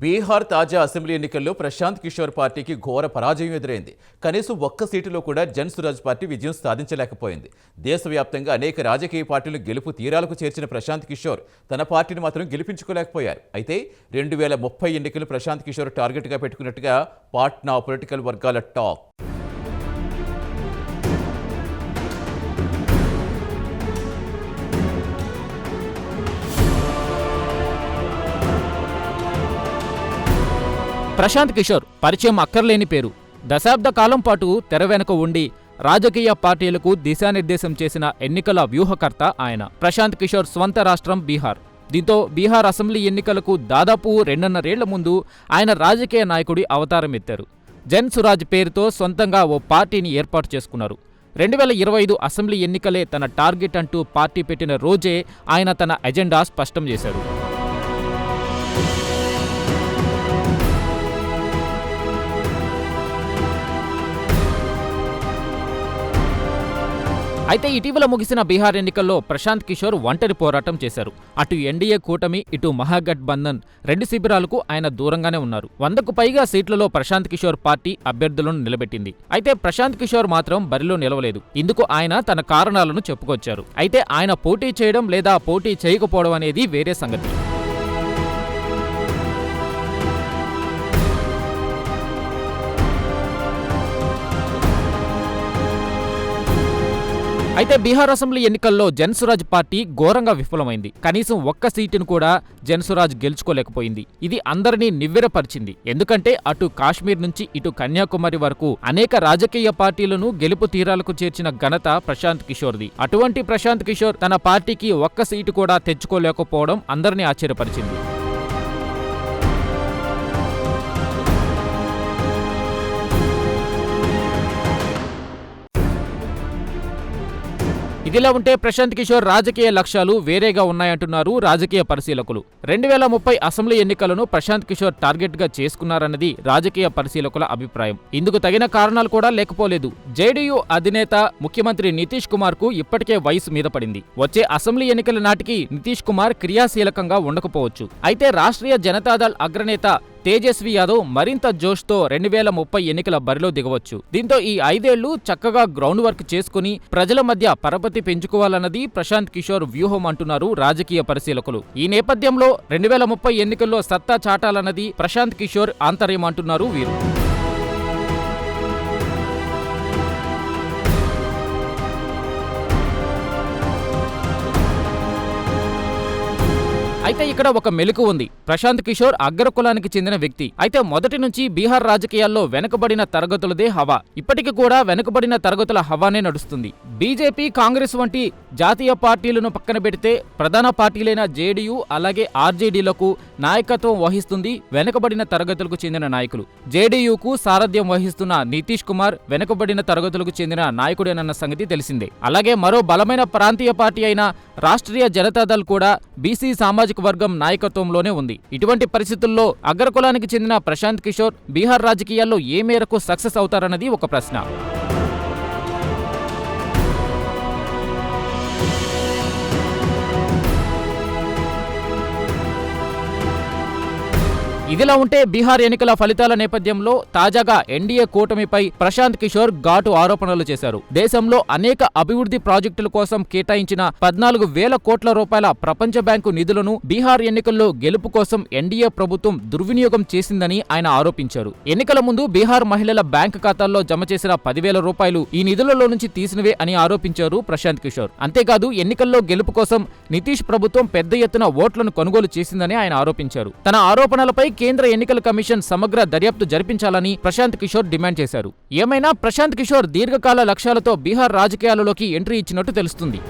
బీహార్ తాజా అసెంబ్లీ ఎన్నికల్లో ప్రశాంత్ కిషోర్ పార్టీకి ఘోర పరాజయం ఎదురైంది. కనీసం ఒక్క సీటులో కూడా జన్ సురాజ్ పార్టీ విజయం సాధించలేకపోయింది. దేశవ్యాప్తంగా అనేక రాజకీయ పార్టీలు గెలుపు తీరాలకు చేర్చిన ప్రశాంత్ కిషోర్ తన పార్టీని మాత్రం గెలిపించుకోలేకపోయారు. అయితే 2030 ఎన్నికలు ప్రశాంత్ కిషోర్ టార్గెట్గా పెట్టుకున్నట్టుగా పాట్నా పొలిటికల్ వర్గాల టాక్. ప్రశాంత్ కిషోర్ పరిచయం అక్కర్లేని పేరు. దశాబ్ద కాలం పాటు తెర వెనుక ఉండి రాజకీయ పార్టీలకు దిశానిర్దేశం చేసిన ఎన్నికల వ్యూహకర్త ఆయన. ప్రశాంత్ కిషోర్ స్వంత రాష్ట్రం బీహార్. దీంతో బీహార్ అసెంబ్లీ ఎన్నికలకు దాదాపు 2.5 ఏళ్ల ముందు ఆయన రాజకీయ నాయకుడి అవతారం ఎత్తారు. జన్ సురాజ్ పేరుతో సొంతంగా ఓ పార్టీని ఏర్పాటు చేసుకున్నారు. 2025 అసెంబ్లీ ఎన్నికలే తన టార్గెట్ అంటూ పార్టీ పెట్టిన రోజే ఆయన తన ఎజెండా స్పష్టం చేశారు. అయితే ఇటీవల ముగిసిన బీహార్ ఎన్నికల్లో ప్రశాంత్ కిషోర్ ఒంటరి పోరాటం చేశారు. అటు ఎన్డీఏ కూటమి, ఇటు మహాగఠబంధన్ 2 శిబిరాలకు ఆయన దూరంగానే ఉన్నారు. 100కు పైగా సీట్లలో ప్రశాంత్ కిషోర్ పార్టీ అభ్యర్థులను నిలబెట్టింది. అయితే ప్రశాంత్ కిషోర్ మాత్రం బరిలో నిలవలేదు. ఇందుకు ఆయన తన కారణాలను చెప్పుకొచ్చారు. అయితే ఆయన పోటీ చేయడం లేదా పోటీ చేయకపోవడం అనేది వేరే సంగతి. అయితే బీహార్ అసెంబ్లీ ఎన్నికల్లో జన్ సురాజ్ పార్టీ ఘోరంగా విఫలమైంది. కనీసం ఒక్క సీటును కూడా జన్ సురాజ్ గెలుచుకోలేకపోయింది. ఇది అందరినీ నివ్వెరపరిచింది. ఎందుకంటే అటు కాశ్మీర్ నుంచి ఇటు కన్యాకుమారి వరకు అనేక రాజకీయ పార్టీలను గెలుపు తీరాలకు చేర్చిన ఘనత ప్రశాంత్ కిషోర్ది. అటువంటి ప్రశాంత్ కిషోర్ తన పార్టీకి ఒక్క సీటు కూడా తెచ్చుకోలేకపోవడం అందరినీ ఆశ్చర్యపరిచింది. ఇదిలా ఉంటే ప్రశాంత్ కిషోర్ రాజకీయ లక్ష్యాలు వేరేగా ఉన్నాయంటున్నారు రాజకీయ పరిశీలకులు. 2030 అసెంబ్లీ ఎన్నికలను ప్రశాంత్ కిషోర్ టార్గెట్ గా చేసుకున్నారన్నది రాజకీయ పరిశీలకుల అభిప్రాయం. ఇందుకు తగిన కారణాలు కూడా లేకపోలేదు. జేడీయూ అధినేత ముఖ్యమంత్రి నితీష్ కుమార్ కు ఇప్పటికే వయసు మీద పడింది. వచ్చే అసెంబ్లీ ఎన్నికల నాటికి నితీష్ కుమార్ క్రియాశీలకంగా ఉండకపోవచ్చు. అయితే రాష్ట్రీయ జనతాదళ్ అగ్రనేత తేజస్వి యాదవ్ మరింత జోష్తో 2030 ఎన్నికల బరిలో దిగవచ్చు. దీంతో ఈ 5 ఏళ్లు చక్కగా గ్రౌండ్ వర్క్ చేసుకుని ప్రజల మధ్య పరపతి పెంచుకోవాలన్నది ప్రశాంత్ కిషోర్ వ్యూహం అంటున్నారు రాజకీయ పరిశీలకులు. ఈ నేపథ్యంలో 2030 ఎన్నికల్లో సత్తా చాటాలన్నది ప్రశాంత్ కిషోర్ ఆంతర్యం అంటున్నారు వీరు. అయితే ఇక్కడ ఒక మెలుకు ఉంది. ప్రశాంత్ కిషోర్ అగ్రకులానికి చెందిన వ్యక్తి. అయితే మొదటి నుంచి బీహార్ రాజకీయాల్లో వెనుకబడిన తరగతులదే హవా. ఇప్పటికి కూడా వెనుకబడిన తరగతుల హవానే నడుస్తుంది. బీజేపీ, కాంగ్రెస్ వంటి జాతీయ పార్టీలను పక్కన పెడితే ప్రధాన పార్టీలైన జేడీయూ అలాగే ఆర్జేడీలకు నాయకత్వం వహిస్తుంది వెనుకబడిన తరగతులకు చెందిన నాయకులు. జేడీయూకు సారథ్యం వహిస్తున్న నితీష్ కుమార్ వెనుకబడిన తరగతులకు చెందిన నాయకుడేనన్న సంగతి తెలిసిందే. అలాగే మరో బలమైన ప్రాంతీయ పార్టీ అయిన రాష్ట్రీయ జనతాదళ్ కూడా బీసీ సామాజిక వర్గం నాయకత్వంలోనే ఉంది. ఇటువంటి పరిస్థితుల్లో అగ్రకులానికి చెందిన ప్రశాంత్ కిషోర్ బీహార్ రాజకీయాల్లో ఏ మేరకు సక్సెస్ అవుతారన్నది ఒక ప్రశ్న. ఇదిలా ఉంటే బీహార్ ఎన్నికల ఫలితాల నేపథ్యంలో తాజాగా ఎన్డీఏ కూటమిపై ప్రశాంత్ కిషోర్ ఘాటు ఆరోపణలు చేశారు. దేశంలో అనేక అభివృద్ధి ప్రాజెక్టుల కోసం కేటాయించిన 14,000 కోట్ల రూపాయల ప్రపంచ బ్యాంకు నిధులను బీహార్ ఎన్నికల్లో గెలుపు కోసం ఎన్డీఏ ప్రభుత్వం దుర్వినియోగం చేసిందని ఆయన ఆరోపించారు. ఎన్నికల ముందు బీహార్ మహిళల బ్యాంకు ఖాతాల్లో జమ చేసిన 10,000 రూపాయలు ఈ నిధులలో నుంచి తీసినవే అని ఆరోపించారు ప్రశాంత్ కిషోర్. అంతేకాదు ఎన్నికల్లో గెలుపు కోసం నితీష్ ప్రభుత్వం పెద్ద ఎత్తున ఓట్లను కొనుగోలు చేసిందని ఆయన ఆరోపించారు. తన ఆరోపణలపై కేంద్ర ఎన్నికల కమిషన్ సమగ్ర దర్యాప్తు జరిపించాలని ప్రశాంత్ కిషోర్ డిమాండ్ చేశారు. ఏమైనా ప్రశాంత్ కిషోర్ దీర్ఘకాల లక్ష్యాలతో బీహార్ రాజకీయాలలోకి ఎంట్రీ ఇచ్చినట్టు తెలుస్తుంది.